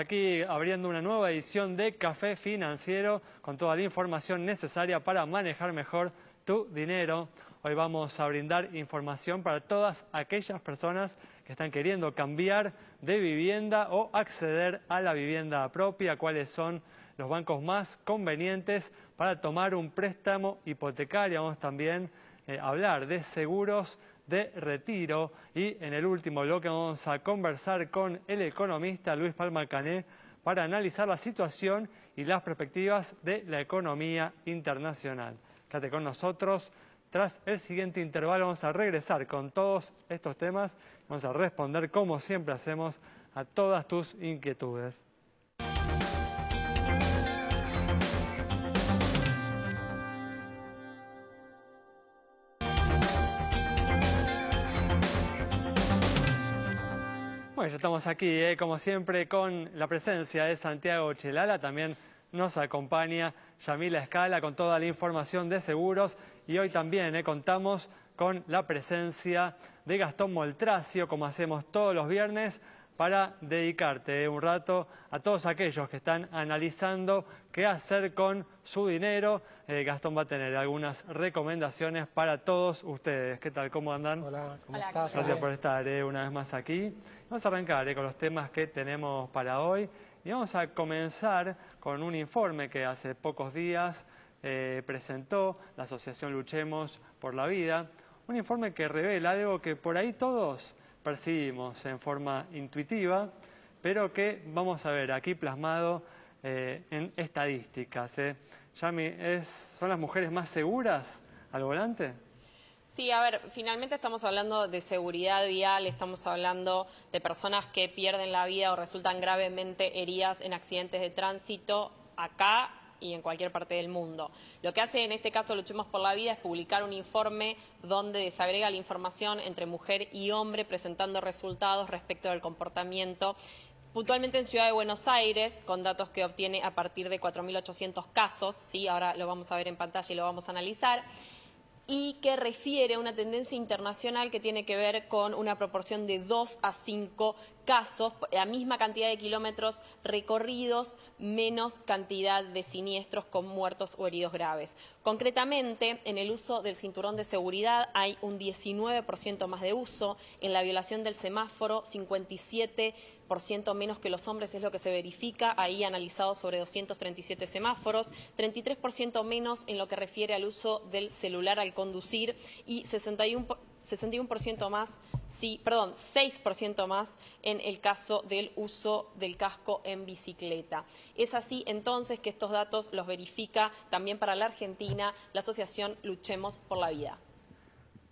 aquí abriendo una nueva edición de Café Financiero con toda la información necesaria para manejar mejor tu dinero. Hoy vamos a brindar información para todas aquellas personas que están queriendo cambiar de vivienda o acceder a la vivienda propia, cuáles son los bancos más convenientes para tomar un préstamo hipotecario. Vamos también a hablar de seguros de retiro y en el último bloque vamos a conversar con el economista Luis Palma Cané para analizar la situación y las perspectivas de la economía internacional. Quédate con nosotros. Tras el siguiente intervalo vamos a regresar con todos estos temas. Vamos a responder, como siempre hacemos, a todas tus inquietudes. Bueno, ya estamos aquí, como siempre, con la presencia de Santiago Chelala. También nos acompaña Yamila Escala con toda la información de seguros. Y hoy también contamos con la presencia de Gastón Moltracio, como hacemos todos los viernes, para dedicarte un rato a todos aquellos que están analizando qué hacer con su dinero. Gastón va a tener algunas recomendaciones para todos ustedes. ¿Qué tal? ¿Cómo andan? Hola, ¿cómo estás? Gracias por estar una vez más aquí. Vamos a arrancar con los temas que tenemos para hoy y vamos a comenzar con un informe que hace pocos días presentó la Asociación Luchemos por la Vida. Un informe que revela algo que por ahí todos percibimos en forma intuitiva, pero que vamos a ver aquí plasmado en estadísticas. Yami, ¿son las mujeres más seguras al volante? Sí, a ver, finalmente estamos hablando de seguridad vial, estamos hablando de personas que pierden la vida o resultan gravemente heridas en accidentes de tránsito acá y en cualquier parte del mundo. Lo que hace en este caso Luchemos por la Vida es publicar un informe donde desagrega la información entre mujer y hombre, presentando resultados respecto del comportamiento puntualmente en Ciudad de Buenos Aires, con datos que obtiene a partir de 4.800 casos, ¿sí? Ahora lo vamos a ver en pantalla y lo vamos a analizar, y que refiere a una tendencia internacional que tiene que ver con una proporción de 2 a 5 casos, la misma cantidad de kilómetros recorridos, menos cantidad de siniestros con muertos o heridos graves. Concretamente, en el uso del cinturón de seguridad hay un 19% más de uso, en la violación del semáforo 57% menos que los hombres es lo que se verifica, ahí analizado sobre 237 semáforos, 33% menos en lo que refiere al uso del celular al conducir y 61% más, 6% más en el caso del uso del casco en bicicleta. Es así entonces que estos datos los verifica también para la Argentina la Asociación Luchemos por la Vida.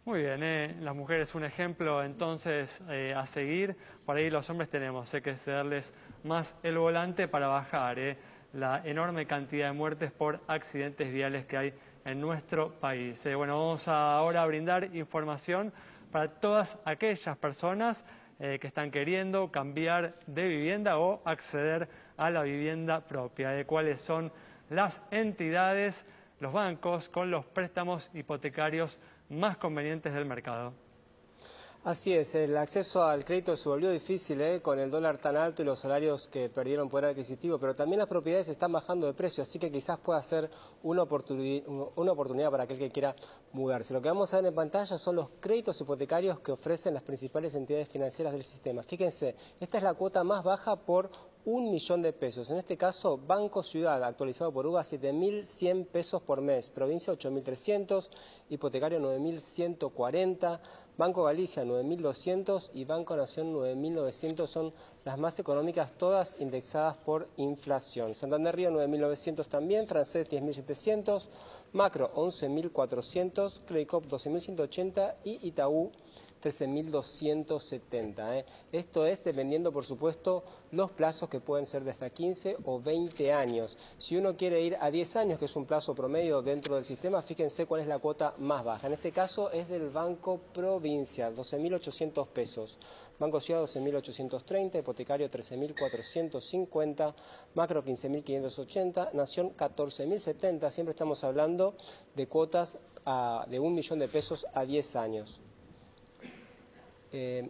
Muy bien, las mujeres un ejemplo entonces a seguir. Por ahí los hombres tenemos que cederles más el volante para bajar la enorme cantidad de muertes por accidentes viales que hay en nuestro país. Bueno, vamos ahora a brindar información para todas aquellas personas que están queriendo cambiar de vivienda o acceder a la vivienda propia. Cuáles son las entidades, los bancos con los préstamos hipotecarios más convenientes del mercado. Así es, el acceso al crédito se volvió difícil con el dólar tan alto y los salarios que perdieron poder adquisitivo, pero también las propiedades están bajando de precio, así que quizás pueda ser una oportunidad para aquel que quiera mudarse. Lo que vamos a ver en pantalla son los créditos hipotecarios que ofrecen las principales entidades financieras del sistema. Fíjense, esta es la cuota más baja por 1 millón de pesos. En este caso, Banco Ciudad, actualizado por UBA, 7.100 pesos por mes. Provincia, 8.300. Hipotecario, 9.140. Banco Galicia, 9.200. Y Banco Nación, 9.900. Son las más económicas, todas indexadas por inflación. Santander Río, 9.900 también. Francés, 10.700. Macro, 11.400. Credicop, 12.180. Y Itaú, 13.270. Esto es dependiendo, por supuesto, los plazos que pueden ser de hasta 15 o 20 años. Si uno quiere ir a 10 años, que es un plazo promedio dentro del sistema, fíjense cuál es la cuota más baja. En este caso es del Banco Provincia, 12.800 pesos. Banco Ciudad, 12.830, hipotecario 13.450, macro 15.580, Nación 14.070. Siempre estamos hablando de cuotas de 1 millón de pesos a 10 años.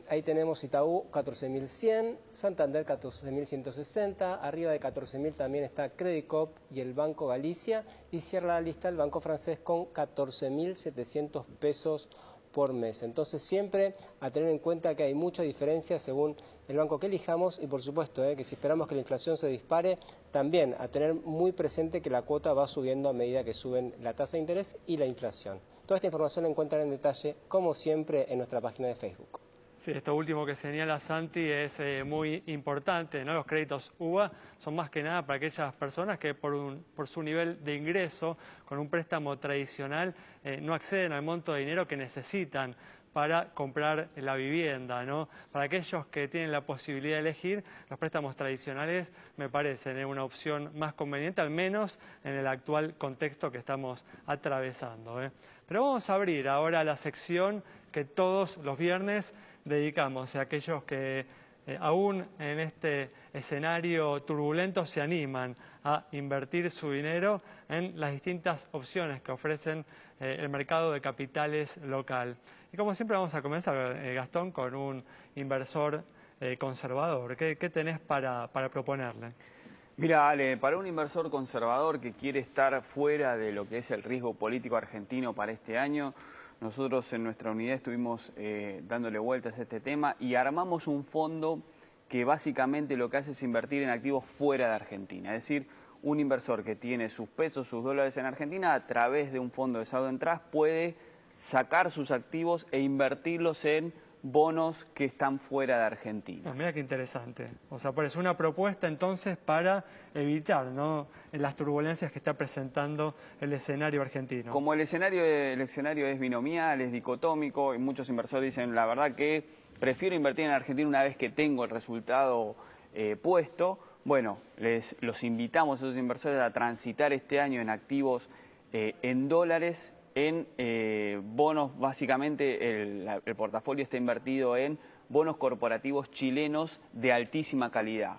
Ahí tenemos Itaú 14.100, Santander 14.160, arriba de 14.000 también está Credit Corp y el Banco Galicia, y cierra la lista el Banco Francés con 14.700 pesos por mes. Entonces siempre a tener en cuenta que hay mucha diferencia según el banco que elijamos y por supuesto que si esperamos que la inflación se dispare, también a tener muy presente que la cuota va subiendo a medida que suben la tasa de interés y la inflación. Toda esta información la encuentran en detalle, como siempre, en nuestra página de Facebook. Sí, esto último que señala Santi es muy importante, ¿no? Los créditos UVA son más que nada para aquellas personas que por su nivel de ingreso, con un préstamo tradicional, no acceden al monto de dinero que necesitan para comprar la vivienda, ¿no? Para aquellos que tienen la posibilidad de elegir, los préstamos tradicionales me parecen una opción más conveniente, al menos en el actual contexto que estamos atravesando, ¿eh? Pero vamos a abrir ahora la sección que todos los viernes dedicamos a aquellos que aún en este escenario turbulento se animan a invertir su dinero en las distintas opciones que ofrecen el mercado de capitales local. Y como siempre vamos a comenzar, Gastón, con un inversor conservador. ¿Qué tenés para proponerle? Mira, Ale, para un inversor conservador que quiere estar fuera de lo que es el riesgo político argentino para este año, nosotros en nuestra unidad estuvimos dándole vueltas a este tema y armamos un fondo que básicamente lo que hace es invertir en activos fuera de Argentina. Es decir, un inversor que tiene sus pesos, sus dólares en Argentina, a través de un fondo de saldo en trust puede sacar sus activos e invertirlos en bonos que están fuera de Argentina. Mira qué interesante. O sea, pues una propuesta entonces para evitar, ¿no?, las turbulencias que está presentando el escenario argentino. Como el escenario es binomial, es dicotómico, y muchos inversores dicen, la verdad que prefiero invertir en Argentina una vez que tengo el resultado puesto. Bueno, los invitamos a esos inversores a transitar este año en activos en dólares, en bonos. Básicamente el portafolio está invertido en bonos corporativos chilenos de altísima calidad.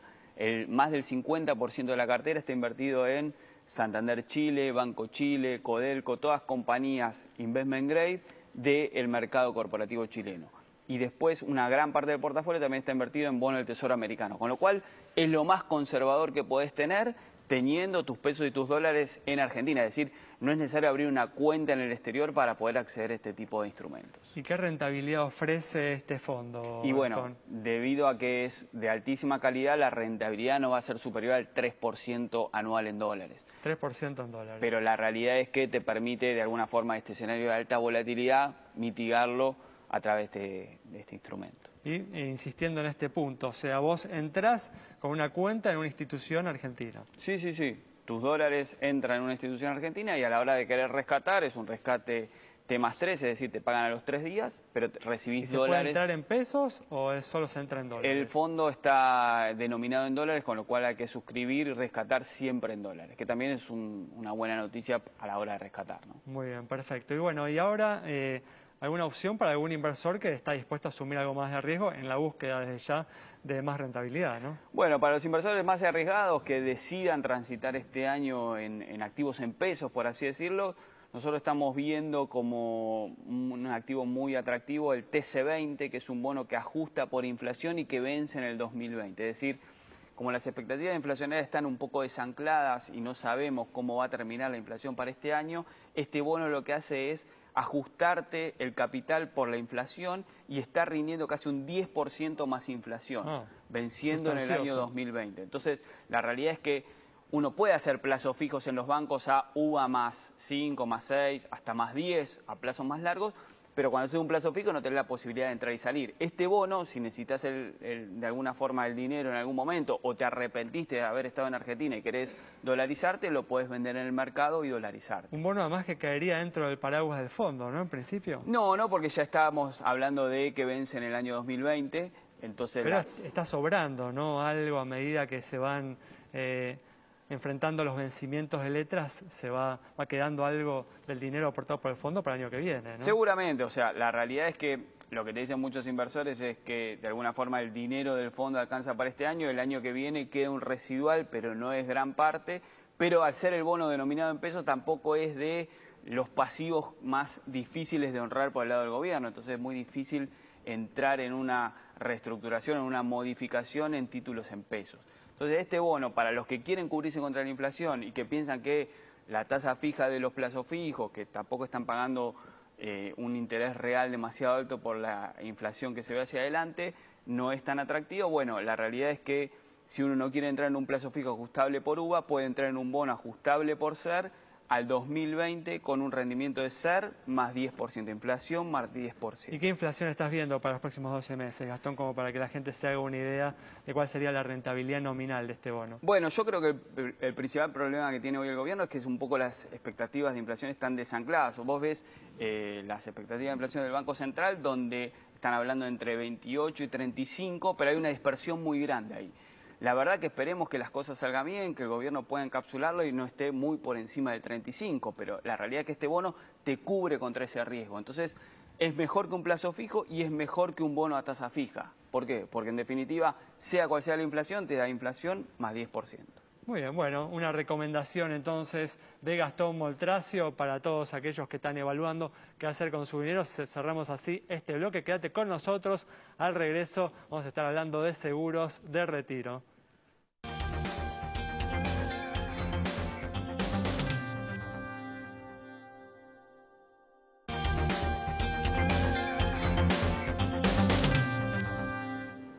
Más del 50% de la cartera está invertido en Santander Chile, Banco Chile, Codelco, todas compañías investment grade del mercado corporativo chileno. Y después una gran parte del portafolio también está invertido en bonos del Tesoro americano, con lo cual es lo más conservador que podés tener teniendo tus pesos y tus dólares en Argentina. Es decir, no es necesario abrir una cuenta en el exterior para poder acceder a este tipo de instrumentos. ¿Y qué rentabilidad ofrece este fondo, Y bueno, Gastón? debido a que es de altísima calidad, la rentabilidad no va a ser superior al 3% anual en dólares. 3% en dólares. Pero la realidad es que te permite, de alguna forma, este escenario de alta volatilidad, mitigarlo a través de este instrumento. Y insistiendo en este punto, o sea, vos entrás con una cuenta en una institución argentina. Sí, sí, sí. Tus dólares entran en una institución argentina y a la hora de querer rescatar, es un rescate T+3, es decir, te pagan a los 3 días, pero recibís ¿Y se dólares. puede entrar en pesos o solo se entra en dólares? El fondo está denominado en dólares, con lo cual hay que suscribir y rescatar siempre en dólares, que también es una buena noticia a la hora de rescatar, ¿no? Muy bien, perfecto. Y bueno, y ahora, ¿alguna opción para algún inversor que está dispuesto a asumir algo más de riesgo en la búsqueda desde ya de más rentabilidad, ¿no? Bueno, para los inversores más arriesgados que decidan transitar este año en activos en pesos, por así decirlo, nosotros estamos viendo como un activo muy atractivo el TC20, que es un bono que ajusta por inflación y que vence en el 2020. Es decir, como las expectativas inflacionarias están un poco desancladas y no sabemos cómo va a terminar la inflación para este año, este bono lo que hace es ajustarte el capital por la inflación y está rindiendo casi un 10% más inflación, venciendo en el año 2020. Entonces, la realidad es que uno puede hacer plazos fijos en los bancos a UVA más 5, más 6, hasta más 10, a plazos más largos, pero cuando haces un plazo fijo no tenés la posibilidad de entrar y salir. Este bono, si necesitas de alguna forma el dinero en algún momento o te arrepentiste de haber estado en Argentina y querés dolarizarte, lo podés vender en el mercado y dolarizarte. Un bono además que caería dentro del paraguas del fondo, ¿no? En principio. No, porque ya estábamos hablando de que vence en el año 2020, entonces... Pero está sobrando, ¿no? Algo a medida que se van enfrentando los vencimientos de letras, se va quedando algo del dinero aportado por el fondo para el año que viene, ¿no? Seguramente, o sea, la realidad es que lo que te dicen muchos inversores es que de alguna forma el dinero del fondo alcanza para este año, el año que viene queda un residual, pero no es gran parte, pero al ser el bono denominado en pesos tampoco es de los pasivos más difíciles de honrar por el lado del gobierno. Entonces es muy difícil entrar en una reestructuración, en una modificación en títulos en pesos. Entonces este bono, para los que quieren cubrirse contra la inflación y que piensan que la tasa fija de los plazos fijos, que tampoco están pagando un interés real demasiado alto por la inflación que se ve hacia adelante, no es tan atractivo. Bueno, la realidad es que si uno no quiere entrar en un plazo fijo ajustable por UVA, puede entrar en un bono ajustable por SER al 2020 con un rendimiento de SER más 10%, inflación más 10%. ¿Y qué inflación estás viendo para los próximos 12 meses, Gastón, como para que la gente se haga una idea de cuál sería la rentabilidad nominal de este bono? Bueno, yo creo que el principal problema que tiene hoy el gobierno es que es un poco las expectativas de inflación están desancladas. Vos ves las expectativas de inflación del Banco Central, donde están hablando entre 28 y 35, pero hay una dispersión muy grande ahí. La verdad que esperemos que las cosas salgan bien, que el gobierno pueda encapsularlo y no esté muy por encima del 35, pero la realidad es que este bono te cubre contra ese riesgo. Entonces, es mejor que un plazo fijo y es mejor que un bono a tasa fija. ¿Por qué? Porque en definitiva, sea cual sea la inflación, te da inflación más 10%. Muy bien, bueno, una recomendación entonces de Gastón Moltracio para todos aquellos que están evaluando qué hacer con su dinero. Cerramos así este bloque. Quédate con nosotros. Al regreso vamos a estar hablando de seguros de retiro.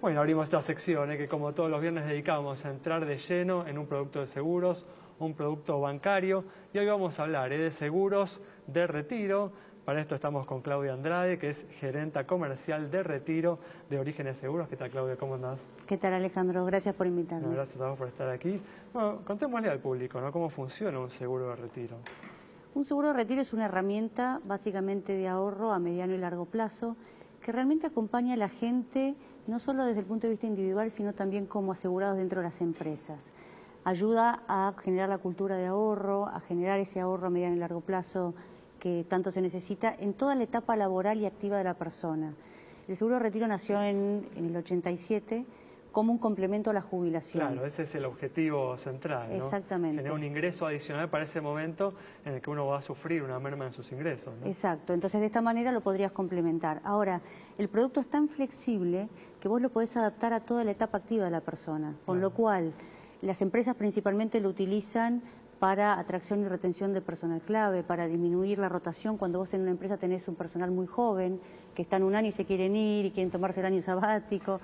Bueno, abrimos esta sección que como todos los viernes dedicamos a entrar de lleno en un producto de seguros, un producto bancario, y hoy vamos a hablar de seguros de retiro. Para esto estamos con Claudia Andrade, que es gerenta comercial de retiro de Orígenes Seguros. ¿Qué tal, Claudia? ¿Cómo andás? ¿Qué tal, Alejandro? Gracias por invitarme. No, gracias a vos por estar aquí. Bueno, contémosle al público, ¿no? ¿Cómo funciona un seguro de retiro? Un seguro de retiro es una herramienta básicamente de ahorro a mediano y largo plazo que realmente acompaña a la gente no solo desde el punto de vista individual, sino también como asegurados dentro de las empresas. Ayuda a generar la cultura de ahorro, a generar ese ahorro a mediano y largo plazo que tanto se necesita en toda la etapa laboral y activa de la persona. El seguro de retiro nació en el 87 como un complemento a la jubilación. Claro, ese es el objetivo central, ¿no? Exactamente. Tener un ingreso adicional para ese momento en el que uno va a sufrir una merma en sus ingresos, ¿no? Exacto, entonces de esta manera lo podrías complementar. Ahora, el producto es tan flexible que vos lo podés adaptar a toda la etapa activa de la persona, con lo cual las empresas principalmente lo utilizan para atracción y retención de personal clave, para disminuir la rotación. Cuando vos en una empresa tenés un personal muy joven, que están un año y se quieren ir y quieren tomarse el año sabático,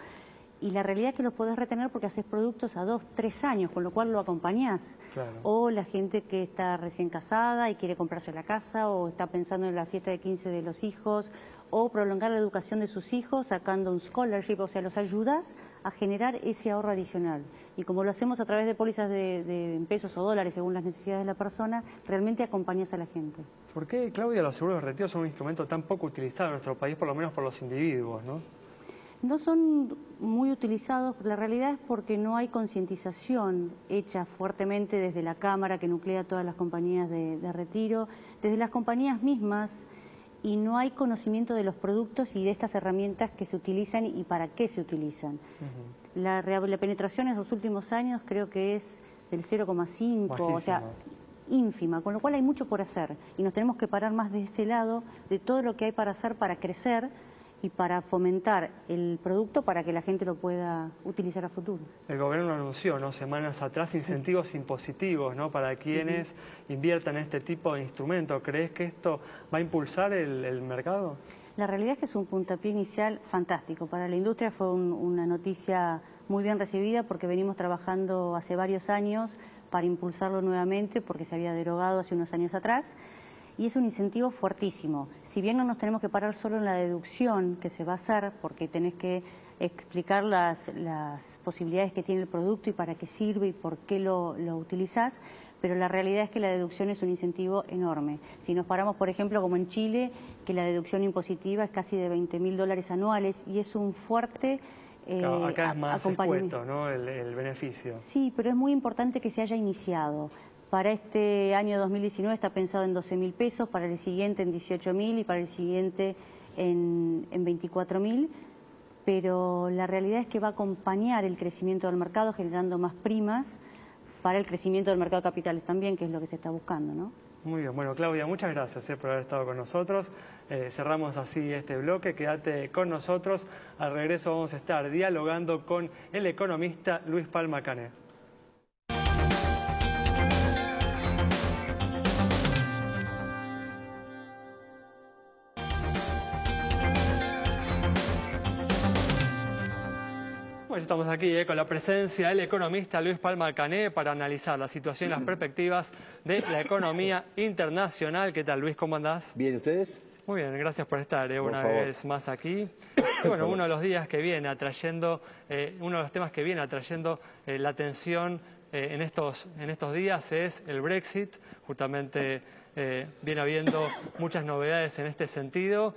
y la realidad es que los podés retener porque haces productos a 2, 3 años, con lo cual lo acompañás. Claro. O la gente que está recién casada y quiere comprarse la casa, o está pensando en la fiesta de 15 de los hijos, o prolongar la educación de sus hijos sacando un scholarship, o sea, los ayudas a generar ese ahorro adicional. Y como lo hacemos a través de pólizas de pesos o dólares según las necesidades de la persona, realmente acompañás a la gente. ¿Por qué, Claudia, los seguros de retiro son un instrumento tan poco utilizado en nuestro país, por lo menos por los individuos, ¿no? No son muy utilizados, la realidad es porque no hay concientización hecha fuertemente desde la Cámara que nuclea todas las compañías de retiro, desde las compañías mismas, y no hay conocimiento de los productos y de estas herramientas que se utilizan y para qué se utilizan. La penetración en los últimos años creo que es del 0,5, o sea, ínfima, con lo cual hay mucho por hacer y nos tenemos que parar más de ese lado, de todo lo que hay para hacer para crecer y para fomentar el producto para que la gente lo pueda utilizar a futuro. El gobierno anunció, ¿no?, semanas atrás, incentivos impositivos, ¿no?, para quienes inviertan en este tipo de instrumentos. ¿Crees que esto va a impulsar el mercado? La realidad es que es un puntapié inicial fantástico. Para la industria fue una noticia muy bien recibida porque venimos trabajando hace varios años para impulsarlo nuevamente porque se había derogado hace unos años atrás. Y es un incentivo fuertísimo. Si bien no nos tenemos que parar solo en la deducción que se va a hacer, porque tenés que explicar las posibilidades que tiene el producto y para qué sirve y por qué lo utilizás, pero la realidad es que la deducción es un incentivo enorme. Si nos paramos, por ejemplo, como en Chile, que la deducción impositiva es casi de $20.000 anuales y es un fuerte acá es más expuesto, ¿no?, el beneficio. Sí, pero es muy importante que se haya iniciado. Para este año 2019 está pensado en 12.000 pesos, para el siguiente en 18.000 y para el siguiente en 24.000, pero la realidad es que va a acompañar el crecimiento del mercado generando más primas para el crecimiento del mercado de capitales también, que es lo que se está buscando, ¿no? Muy bien, bueno Claudia, muchas gracias por haber estado con nosotros. Cerramos así este bloque, quédate con nosotros. Al regreso vamos a estar dialogando con el economista Luis Palma Cané. Bueno, estamos aquí con la presencia del economista Luis Palma Cané para analizar la situación y las perspectivas de la economía internacional. ¿Qué tal, Luis? ¿Cómo andás? Bien, ¿ustedes? Muy bien, gracias por estar una vez más aquí. Y bueno, uno de los días que viene atrayendo, uno de los temas que viene atrayendo la atención en estos días es el Brexit. Justamente viene habiendo muchas novedades en este sentido.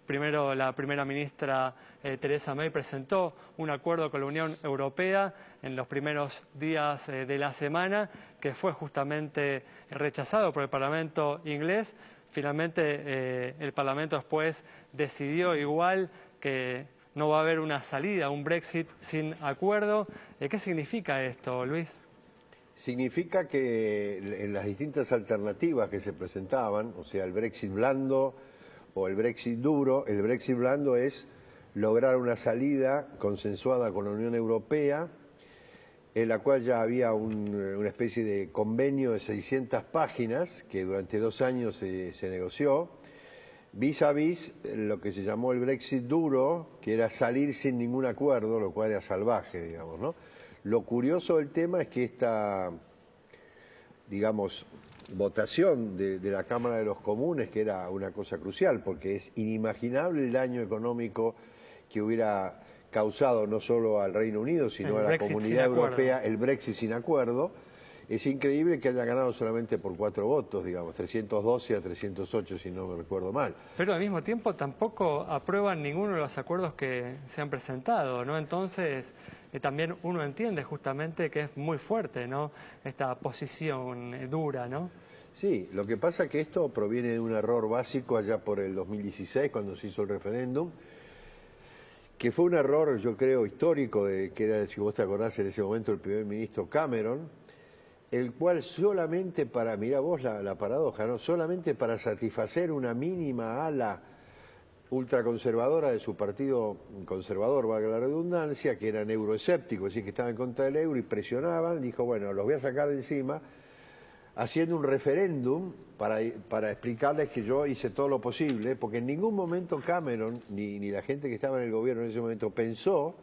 Primero, la primera ministra Theresa May presentó un acuerdo con la Unión Europea en los primeros días de la semana, que fue justamente rechazado por el Parlamento inglés. Finalmente, el Parlamento después decidió igual que no va a haber una salida, un Brexit sin acuerdo. ¿Qué significa esto, Luis? Significa que en las distintas alternativas que se presentaban, o sea, el Brexit blando o el Brexit duro, el Brexit blando es lograr una salida consensuada con la Unión Europea, en la cual ya había una especie de convenio de 600 páginas que durante 2 años se negoció, vis a vis lo que se llamó el Brexit duro, que era salir sin ningún acuerdo, lo cual era salvaje, digamos, ¿no? Lo curioso del tema es que esta, digamos, votación de la Cámara de los Comunes, que era una cosa crucial, porque es inimaginable el daño económico que hubiera causado no solo al Reino Unido, sino a la Comunidad Europea, el Brexit sin acuerdo. Es increíble que haya ganado solamente por 4 votos, digamos, 312 a 308, si no me recuerdo mal. Pero al mismo tiempo tampoco aprueban ninguno de los acuerdos que se han presentado, ¿no? Entonces, también uno entiende justamente que es muy fuerte, ¿no?, esta posición dura, ¿no? Sí, lo que pasa es que esto proviene de un error básico allá por el 2016, cuando se hizo el referéndum, que fue un error, yo creo, histórico, que era, si vos te acordás, en ese momento el primer ministro Cameron, el cual solamente para, mirá vos la paradoja, ¿no?, solamente para satisfacer una mínima ala ultraconservadora de su partido conservador, valga la redundancia, que eran euroescépticos, es decir, que estaban en contra del euro y presionaban, dijo, bueno, los voy a sacar de encima, haciendo un referéndum para explicarles que yo hice todo lo posible, porque en ningún momento Cameron, ni la gente que estaba en el gobierno en ese momento, pensó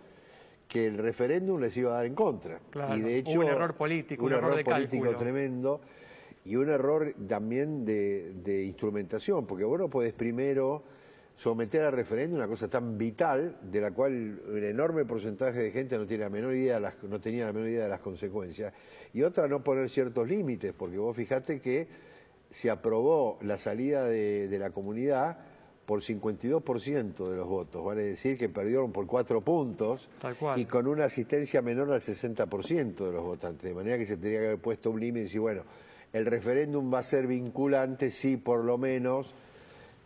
que el referéndum les iba a dar en contra. Claro, y de hecho, hubo un error político, un error de político cálculo tremendo, y un error también de instrumentación, porque vos no podés primero someter a referéndum una cosa tan vital, de la cual un enorme porcentaje de gente no tenía la menor idea de las consecuencias, y otra, no poner ciertos límites, porque vos fijate que se aprobó la salida de la comunidad por 52% de los votos, vale decir que perdieron por 4 puntos, tal cual, y con una asistencia menor al 60% de los votantes, de manera que se tenía que haber puesto un límite y decir, bueno, el referéndum va a ser vinculante si por lo menos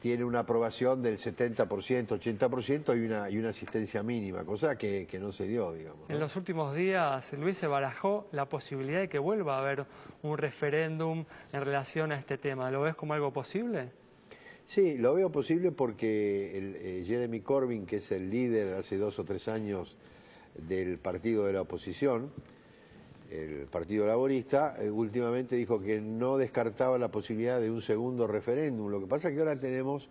tiene una aprobación del 70%, 80% y una asistencia mínima, cosa que no se dio, digamos, ¿no? En los últimos días, Luis, se barajó la posibilidad de que vuelva a haber un referéndum en relación a este tema. ¿Lo ves como algo posible? Sí, lo veo posible porque Jeremy Corbyn, que es el líder hace 2 o 3 años del partido de la oposición, el Partido Laborista, últimamente dijo que no descartaba la posibilidad de un segundo referéndum. Lo que pasa es que ahora tenemos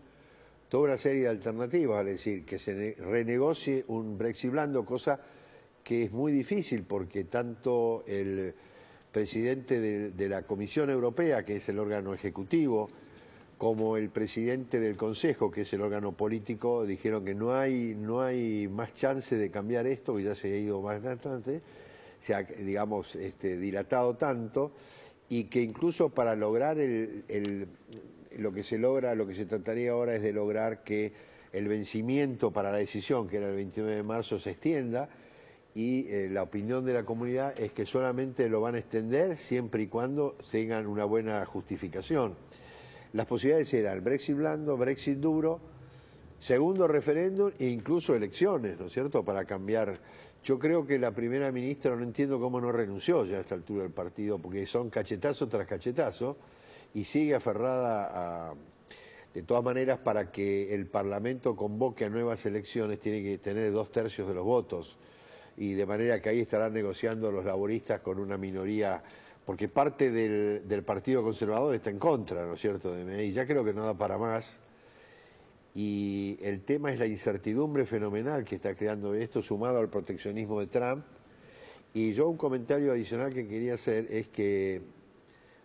toda una serie de alternativas, es decir, que se renegocie un Brexit blando, cosa que es muy difícil porque tanto el presidente de la Comisión Europea, que es el órgano ejecutivo, como el presidente del Consejo, que es el órgano político, dijeron que no hay más chance de cambiar esto, que ya se ha ido bastante, se ha, digamos, dilatado tanto, y que incluso para lograr lo que se trataría ahora es de lograr que el vencimiento para la decisión, que era el 29 de marzo, se extienda, y la opinión de la comunidad es que solamente lo van a extender siempre y cuando tengan una buena justificación. Las posibilidades eran Brexit blando, Brexit duro, segundo referéndum e incluso elecciones, ¿no es cierto?, para cambiar. Yo creo que la primera ministra, no entiendo cómo no renunció ya a esta altura del partido, porque son cachetazo tras cachetazo, y sigue aferrada a... De todas maneras, para que el Parlamento convoque a nuevas elecciones tiene que tener 2/3 de los votos, y de manera que ahí estarán negociando los laboristas con una minoría, porque parte del Partido Conservador está en contra, ¿no es cierto?, de May. Ya creo que no da para más, y el tema es la incertidumbre fenomenal que está creando esto, sumado al proteccionismo de Trump. Y yo un comentario adicional que quería hacer es que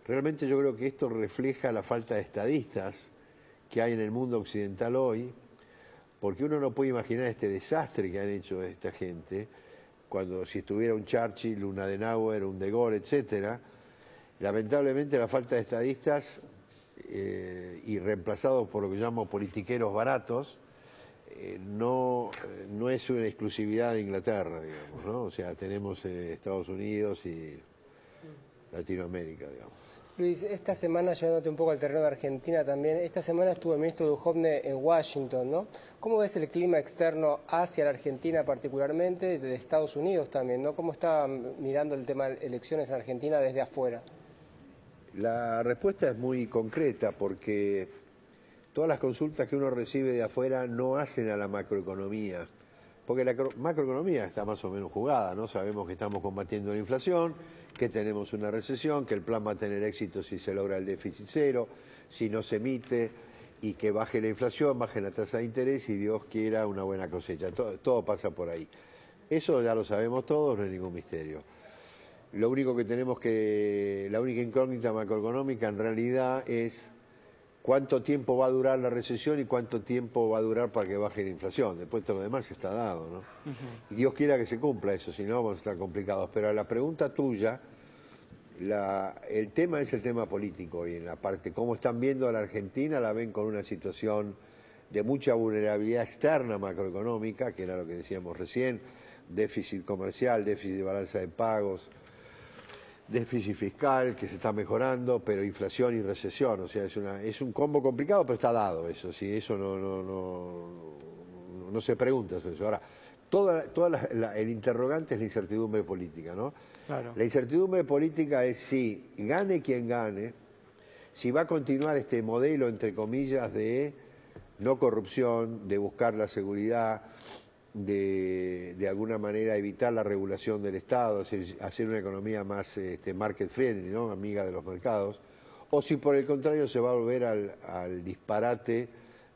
realmente yo creo que esto refleja la falta de estadistas que hay en el mundo occidental hoy, porque uno no puede imaginar este desastre que han hecho esta gente, cuando si estuviera un Churchill, un Adenauer, un De Gaulle, etcétera. Lamentablemente la falta de estadistas y reemplazados por lo que llamo politiqueros baratos, no es una exclusividad de Inglaterra, digamos, ¿no? O sea, tenemos Estados Unidos y Latinoamérica, digamos. Luis, esta semana, llevándote un poco al terreno de Argentina también, esta semana estuvo el ministro Duhovne en Washington, ¿no? ¿Cómo ves el clima externo hacia la Argentina particularmente, de Estados Unidos también, ¿no? ¿Cómo está mirando el tema de elecciones en Argentina desde afuera? La respuesta es muy concreta, porque todas las consultas que uno recibe de afuera no hacen a la macroeconomía, porque la macroeconomía está más o menos jugada, ¿no? Sabemos que estamos combatiendo la inflación, que tenemos una recesión, que el plan va a tener éxito si se logra el déficit cero, si no se emite, y que baje la inflación, baje la tasa de interés y Dios quiera una buena cosecha. Todo pasa por ahí. Eso ya lo sabemos todos, no es ningún misterio. Lo único que tenemos la única incógnita macroeconómica en realidad es cuánto tiempo va a durar la recesión y cuánto tiempo va a durar para que baje la inflación. Después todo lo demás está dado, ¿no? Y Dios quiera que se cumpla eso, si no vamos a estar complicados. Pero a la pregunta tuya, el tema es el tema político, y en la parte, cómo están viendo a la Argentina, la ven con una situación de mucha vulnerabilidad externa macroeconómica, que era lo que decíamos recién, déficit comercial, déficit de balanza de pagos, déficit fiscal que se está mejorando, pero inflación y recesión. O sea, es un combo complicado, pero está dado eso. Sí, eso no se pregunta sobre eso. Ahora, el interrogante es la incertidumbre política, ¿no? Claro. La incertidumbre política es si gane quien gane, si va a continuar este modelo, entre comillas, de no corrupción, de buscar la seguridad, de alguna manera evitar la regulación del Estado, hacer una economía más market friendly, ¿no? Amiga de los mercados, o si por el contrario se va a volver al disparate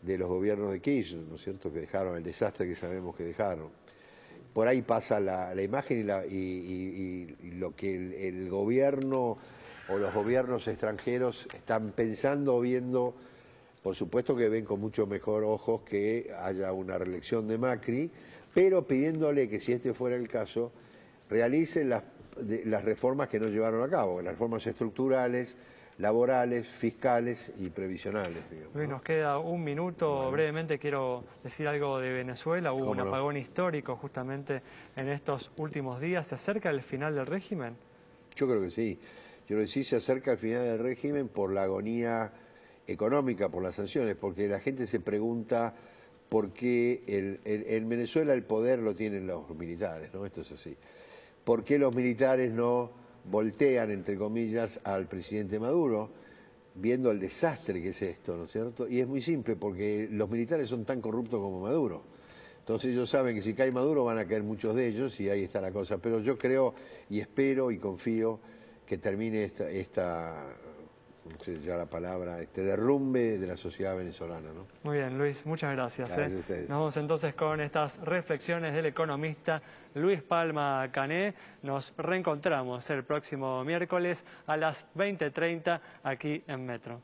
de los gobiernos de Kirchner, ¿no es cierto?, que dejaron el desastre que sabemos que dejaron. Por ahí pasa la imagen y lo que el gobierno o los gobiernos extranjeros están pensando o viendo. Por supuesto que ven con mucho mejor ojos que haya una reelección de Macri, pero pidiéndole que, si este fuera el caso, realicen las reformas que no llevaron a cabo, las reformas estructurales, laborales, fiscales y previsionales, digamos, ¿no? Luis, nos queda un minuto. Bueno. Brevemente quiero decir algo de Venezuela. Hubo un apagón histórico justamente en estos últimos días. ¿Se acerca el final del régimen? Yo creo que sí. Yo creo que sí se acerca el final del régimen por la agonía económica, por las sanciones, porque la gente se pregunta por qué en Venezuela el poder lo tienen los militares, ¿no? Esto es así. ¿Por qué los militares no voltean, entre comillas, al presidente Maduro, viendo el desastre que es esto, ¿no es cierto? Y es muy simple, porque los militares son tan corruptos como Maduro. Entonces ellos saben que si cae Maduro van a caer muchos de ellos, y ahí está la cosa. Pero yo creo y espero y confío que termine esta no sé ya la palabra, derrumbe de la sociedad venezolana, ¿no? Muy bien, Luis, muchas gracias. Gracias a ustedes. Nos vamos entonces con estas reflexiones del economista Luis Palma Cané. Nos reencontramos el próximo miércoles a las 20:30 aquí en Metro.